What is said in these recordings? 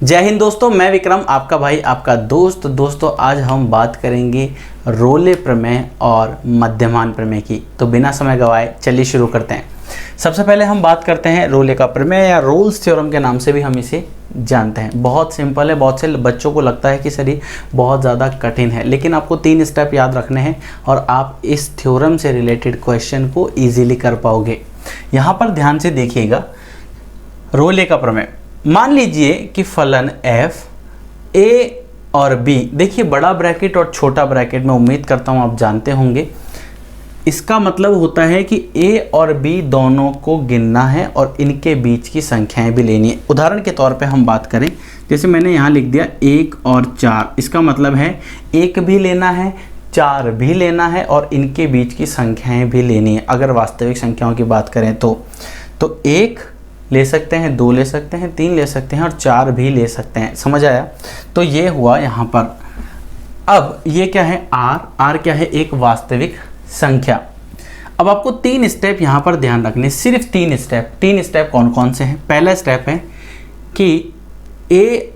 जय हिंद दोस्तों, मैं विक्रम आपका भाई आपका दोस्त। दोस्तों आज हम बात करेंगे रोले प्रमेय और मध्यमान प्रमेय की। तो बिना समय गवाए चलिए शुरू करते हैं। सबसे पहले हम बात करते हैं रोले का प्रमेय या रोल्स थ्योरम के नाम से भी हम इसे जानते हैं। बहुत सिंपल है, बहुत से बच्चों को लगता है कि सर ये बहुत ज़्यादा कठिन है, लेकिन आपको 3 स्टेप याद रखने हैं और आप इस थ्योरम से रिलेटेड क्वेश्चन को ईजिली कर पाओगे। यहाँ पर ध्यान से देखिएगा, रोले का प्रमेय। मान लीजिए कि फलन f a और b, देखिए बड़ा ब्रैकेट और छोटा ब्रैकेट मैं उम्मीद करता हूँ आप जानते होंगे। इसका मतलब होता है कि a और b दोनों को गिनना है और इनके बीच की संख्याएं भी लेनी है। उदाहरण के तौर पे हम बात करें, जैसे मैंने यहाँ लिख दिया 1 और 4, इसका मतलब है 1 भी लेना है, 4 भी लेना है और इनके बीच की संख्याएं भी लेनी है। अगर वास्तविक संख्याओं की बात करें तो 1 ले सकते हैं, 2 ले सकते हैं, 3 ले सकते हैं और 4 भी ले सकते हैं। समझ आया? तो ये हुआ यहाँ पर। अब ये क्या है? r क्या है? एक वास्तविक संख्या। अब आपको 3 स्टेप यहाँ पर ध्यान रखने, सिर्फ 3 स्टेप। 3 स्टेप कौन कौन से हैं? पहला स्टेप है कि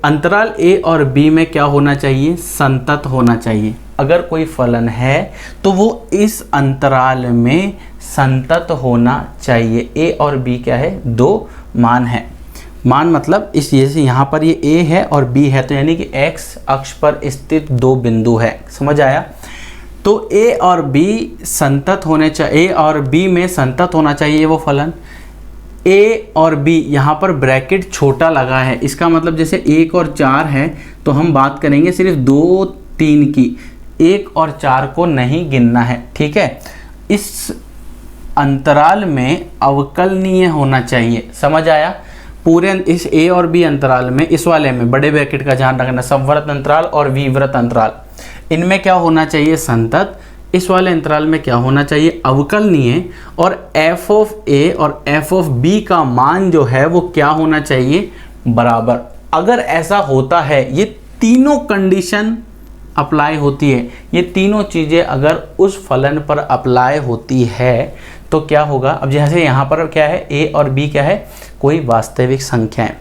अंतराल a और b में क्या होना चाहिए? संतत होना चाहिए। अगर कोई फलन है तो वो इस अंतराल में संतत होना चाहिए। a और b क्या है? 2 मान है। मान मतलब इस जैसे यहाँ पर ये a है और b है, तो यानी कि x अक्ष पर स्थित 2 बिंदु है। समझ आया? तो a और b संतत होने चाहिए, a और b में संतत होना चाहिए वो फलन। a और b यहाँ पर ब्रैकेट छोटा लगा है, इसका मतलब जैसे 1 और 4 है तो हम बात करेंगे सिर्फ 2, 3 की। 1 और 4 को नहीं गिनना है, ठीक है। इस अंतराल में अवकलनीय होना चाहिए। समझ आया? पूरे इस a और b अंतराल में, इस वाले में बड़े ब्रैकेट का ध्यान रखना, समवर्त अंतराल और विवर्त अंतराल, इनमें क्या होना चाहिए? संतत। इस वाले अंतराल में क्या होना चाहिए? अवकलनीय। और f ऑफ a और f ऑफ b का मान जो है वो क्या होना चाहिए? बराबर। अगर ऐसा होता है, ये तीनों कंडीशन अप्लाई होती है, ये तीनों चीज़ें अगर उस फलन पर अप्लाई होती है तो क्या होगा? अब जैसे यहाँ पर क्या है? a और b क्या है? कोई वास्तविक संख्या है।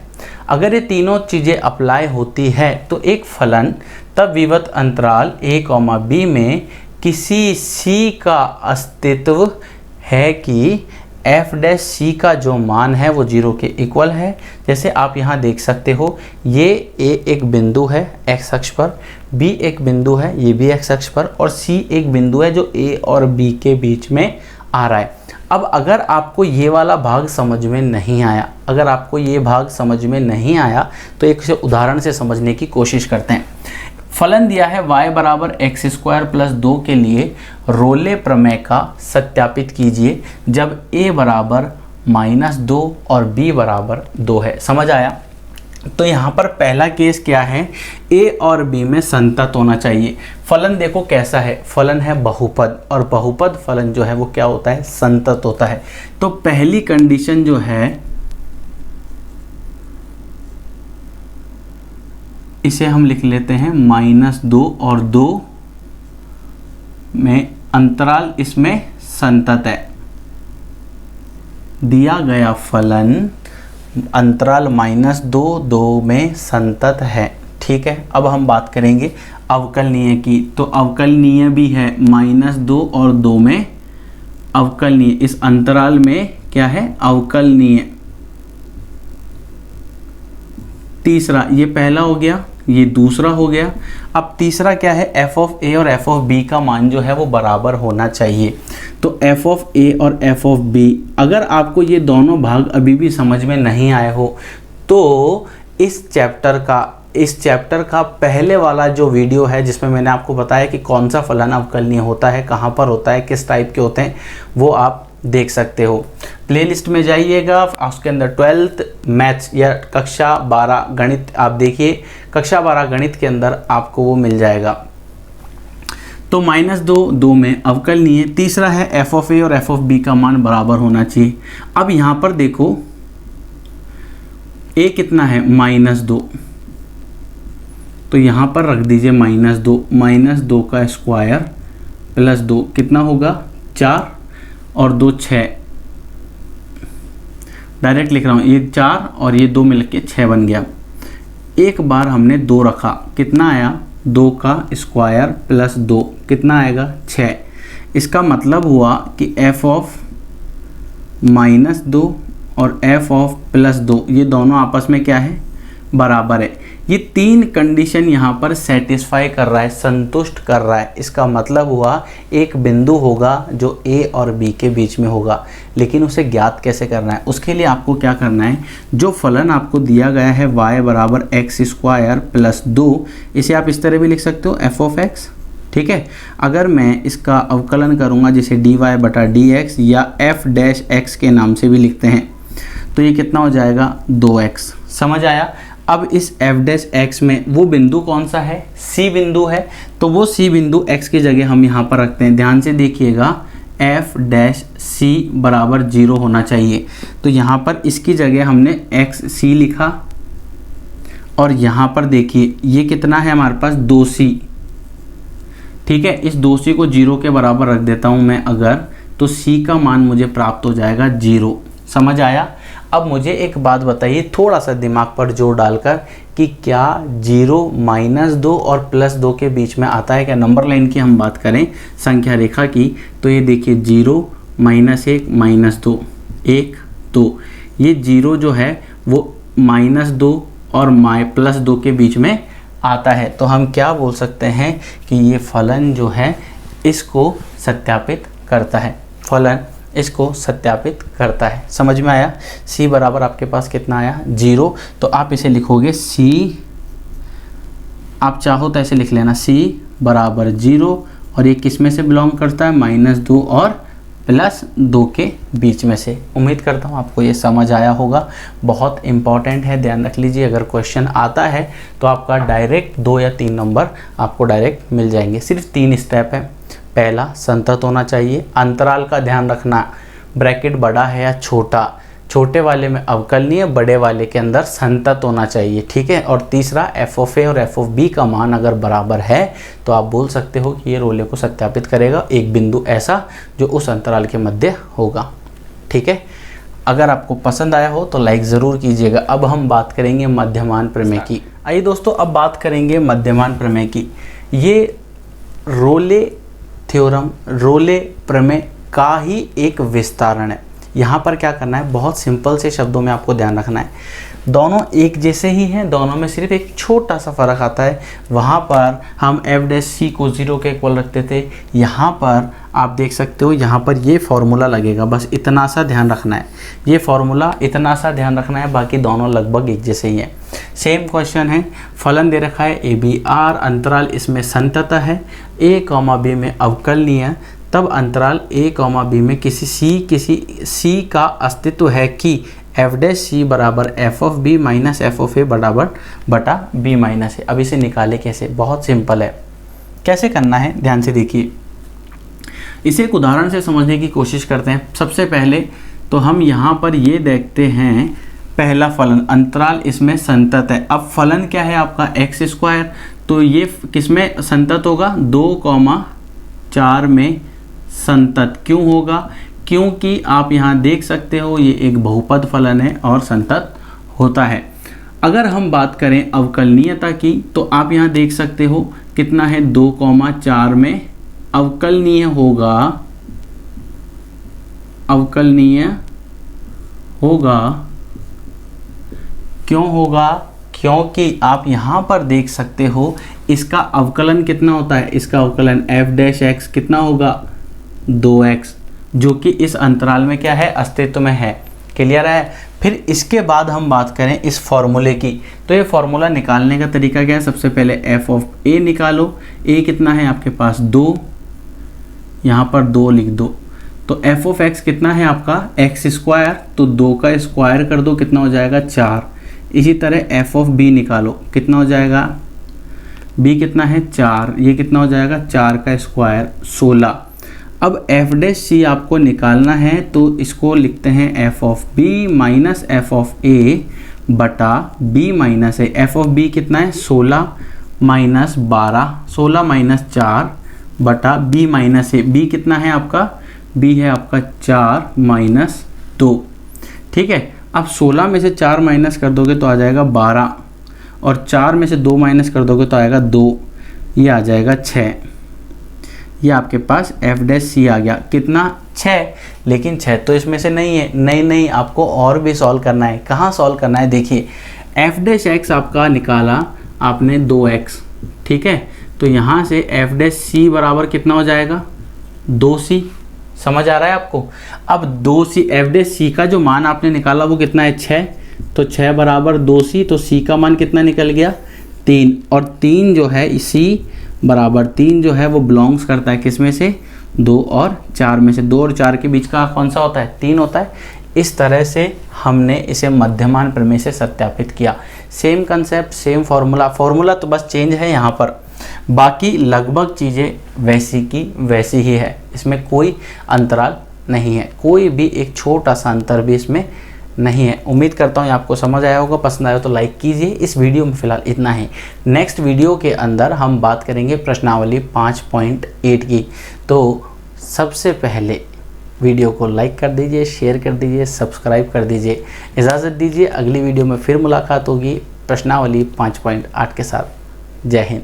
अगर ये तीनों चीज़ें अप्लाई होती है तो एक फलन तब विवर्त अंतराल a, b में किसी c का अस्तित्व है कि f डैश c का जो मान है वो 0 के इक्वल है। जैसे आप यहाँ देख सकते हो, ये a एक बिंदु है x अक्ष पर, b एक बिंदु है ये भी x अक्ष पर, और c एक बिंदु है जो a और b के बीच में आ रहा है। अब अगर आपको ये वाला भाग समझ में नहीं आया, अगर आपको ये भाग समझ में नहीं आया तो एक उदाहरण से समझने की कोशिश करते हैं। फलन दिया है y बराबर x² प्लस 2 के लिए रोले प्रमेय का सत्यापित कीजिए जब a बराबर -2 और b बराबर 2 है। समझ आया? तो यहाँ पर पहला केस क्या है? a और b में संतत होना चाहिए। फलन देखो कैसा है? फलन है बहुपद, और बहुपद फलन जो है वो क्या होता है? संतत होता है। तो पहली कंडीशन जो है इसे हम लिख लेते हैं -2 और 2 में अंतराल इसमें संतत है। दिया गया फलन अंतराल -2, 2 में संतत है, ठीक है। अब हम बात करेंगे अवकलनीय की। तो अवकलनीय भी है, -2 और 2 में अवकलनीय, इस अंतराल में क्या है? अवकलनीय। तीसरा, ये पहला हो गया, ये दूसरा हो गया। अब तीसरा क्या है? f ऑफ a और f ऑफ b का मान जो है वो बराबर होना चाहिए। तो f ऑफ a और f ऑफ b, अगर आपको ये दोनों भाग अभी भी समझ में नहीं आए हो तो इस चैप्टर का पहले वाला जो वीडियो है जिसमें मैंने आपको बताया कि कौन सा फलन अवकलनीय होता है, कहाँ पर होता है, किस टाइप के होते हैं, वो आप देख सकते हो। प्लेलिस्ट में जाइएगा, उसके अंदर 12th मैथ्स या कक्षा 12 गणित आप देखिए, कक्षा 12 गणित के अंदर आपको वो मिल जाएगा। तो -2, 2 में अवकलनीय। तीसरा है f ऑफ a और f ऑफ b का मान बराबर होना चाहिए। अब यहाँ पर देखो a कितना है? -2, तो यहाँ पर रख दीजिए -2 का स्क्वायर प्लस 2 कितना होगा? 4 और 2 6, डायरेक्ट लिख रहा हूँ, ये 4 और ये 2 मिलके 6 बन गया। एक बार हमने 2 रखा, कितना आया 2 का स्क्वायर प्लस 2 कितना आएगा 6। इसका मतलब हुआ कि f ऑफ -2 और f ऑफ +2 ये दोनों आपस में क्या है, बराबर है। ये 3 कंडीशन यहाँ पर सेटिस्फाई कर रहा है, संतुष्ट कर रहा है। इसका मतलब हुआ एक बिंदु होगा जो a और b के बीच में होगा, लेकिन उसे ज्ञात कैसे करना है, उसके लिए आपको क्या करना है, जो फलन आपको दिया गया है y बराबर x² + 2, इसे आप इस तरह भी लिख सकते हो f ऑफ x। ठीक है, अगर मैं इसका अवकलन करूँगा जिसे dy/dx या f' के नाम से भी लिखते हैं, तो ये कितना हो जाएगा 2x। समझ आया। अब इस f' में वो बिंदु कौन सा है, c बिंदु है, तो वो c बिंदु x की जगह हम यहाँ पर रखते हैं। ध्यान से देखिएगा, f' बराबर 0 होना चाहिए, तो यहाँ पर इसकी जगह हमने xc लिखा। और यहाँ पर देखिए ये कितना है हमारे पास 2c। ठीक है, इस 2c को 0 के बराबर रख देता हूँ मैं अगर, तो c का मान मुझे प्राप्त हो जाएगा 0। समझ आया। अब मुझे एक बात बताइए थोड़ा सा दिमाग पर जोर डालकर कि क्या 0 -2 और +2 के बीच में आता है क्या। नंबर लाइन की हम बात करें संख्या रेखा की, तो ये देखिए 0 -1 -2 1 2, ये 0 जो है वो -2 और +2 के बीच में आता है। तो हम क्या बोल सकते हैं कि ये फलन जो है इसको सत्यापित करता है, फलन इसको सत्यापित करता है। समझ में आया। c बराबर आपके पास कितना आया 0, तो आप इसे लिखोगे c, आप चाहो तो ऐसे लिख लेना c बराबर 0, और ये किस में से बिलोंग करता है, -2 और +2 के बीच में से। उम्मीद करता हूँ आपको ये समझ आया होगा। बहुत इंपॉर्टेंट है, ध्यान रख लीजिए। अगर क्वेश्चन आता है तो आपका डायरेक्ट 2 या 3 नंबर आपको डायरेक्ट मिल जाएंगे। सिर्फ 3 स्टेप है। पहला संतत होना चाहिए, अंतराल का ध्यान रखना, ब्रैकेट बड़ा है या छोटा, छोटे वाले में अवकलनीय, बड़े वाले के अंदर संतत होना चाहिए। ठीक है। और तीसरा f ऑफ a और f ऑफ b का मान अगर बराबर है तो आप बोल सकते हो कि ये रोले को सत्यापित करेगा, एक बिंदु ऐसा जो उस अंतराल के मध्य होगा। ठीक है। अगर आपको पसंद आया हो तो लाइक ज़रूर कीजिएगा। अब हम बात करेंगे मध्यमान प्रमेय की। आइए दोस्तों, अब बात करेंगे मध्यमान प्रमेय की। ये रोले थ्योरम, रोले प्रमेय का ही एक विस्तारण है। यहाँ पर क्या करना है, बहुत सिंपल से शब्दों में आपको ध्यान रखना है, दोनों एक जैसे ही हैं, दोनों में सिर्फ एक छोटा सा फ़र्क आता है। वहाँ पर हम f' को 0 के इक्वल रखते थे, यहाँ पर आप देख सकते हो यहाँ पर ये फार्मूला लगेगा, बस इतना सा ध्यान रखना है, ये फार्मूला इतना सा ध्यान रखना है, बाकी दोनों लगभग एक जैसे ही हैं। सेम क्वेश्चन है, फलन दे रखा है ABR, अंतराल इसमें संतत है, a, b में अवकलनीय, तब अंतराल a, b में किसी c का अस्तित्व है कि f' बराबर f of b minus f of a बराबर बटा b माइनस a। अब इसे निकाले कैसे, बहुत सिंपल है। कैसे करना है ध्यान से देखिए, इसे एक उदाहरण से समझने की कोशिश करते हैं। सबसे पहले तो हम यहाँ पर ये देखते हैं, पहला फलन अंतराल इसमें संतत है। अब फलन क्या है आपका x², तो ये किसमें संतत होगा, 2,4 में संतत। क्यों होगा, क्योंकि आप यहाँ देख सकते हो ये एक बहुपद फलन है और संतत होता है। अगर हम बात करें अवकलनीयता की, तो आप यहाँ देख सकते हो कितना है, 2,4 में अवकलनीय होगा, अवकलनीय होगा। क्यों होगा, क्योंकि आप यहाँ पर देख सकते हो इसका अवकलन कितना होता है, इसका अवकलन f' कितना होगा 2x, जो कि इस अंतराल में क्या है, अस्तित्व में है। क्लियर है। फिर इसके बाद हम बात करें इस फॉर्मूले की, तो ये फॉर्मूला निकालने का तरीका क्या है, सबसे पहले f ऑफ a निकालो। a कितना है आपके पास 2, यहाँ पर 2 लिख दो, तो f ऑफ x कितना है आपका x², तो 2 का स्क्वायर कर दो, कितना हो जाएगा 4। इसी तरह f ऑफ b निकालो, कितना हो जाएगा, b कितना है 4, ये कितना हो जाएगा 4 का स्क्वायर 16। अब f' आपको निकालना है, तो इसको लिखते हैं f of b minus f of a बटा b minus a। f of b कितना है 16 माइनस 12, 16 माइनस 4 बटा b माइनस a। b कितना है आपका, b है आपका 4 माइनस 2। ठीक है। अब 16 में से 4 माइनस कर दोगे तो आ जाएगा 12, और 4 में से 2 माइनस कर दोगे तो आएगा 2, ये आ जाएगा 6। ये आपके पास एफ डैश सी आ गया, कितना 6, लेकिन 6 तो इसमें से नहीं है। नहीं, आपको और भी सॉल्व करना है। कहाँ सॉल्व करना है, देखिए एफ डैश एक्स आपका निकाला आपने 2x, ठीक है, तो यहाँ से एफ डैश सी बराबर कितना हो जाएगा 2c। समझ आ रहा है आपको। अब 2c एफ डैश सी का जो मान आपने निकाला वो कितना है 6, तो 6 बराबर 2c, तो c का मान कितना निकल गया 3, और 3 जो है c बराबर 3 जो है वो बिलोंग्स करता है किस में से 2 और 4 में से। 2 और 4 के बीच का कौन सा होता है 3 होता है। इस तरह से हमने इसे मध्यमान प्रमेय से सत्यापित किया। सेम कंसेप्ट, सेम फॉर्मूला तो बस चेंज है यहाँ पर, बाकी लगभग चीज़ें वैसी की वैसी ही है, इसमें कोई अंतराल नहीं है, कोई भी एक छोटा सा अंतर भी इसमें नहीं है। उम्मीद करता हूँ आपको समझ आया होगा। पसंद आया तो लाइक कीजिए। इस वीडियो में फ़िलहाल इतना ही। नेक्स्ट वीडियो के अंदर हम बात करेंगे प्रश्नावली 5.8 की। तो सबसे पहले वीडियो को लाइक कर दीजिए, शेयर कर दीजिए, सब्सक्राइब कर दीजिए। इजाज़त दीजिए, अगली वीडियो में फिर मुलाकात होगी प्रश्नावली 5.8 के साथ। जय हिंद।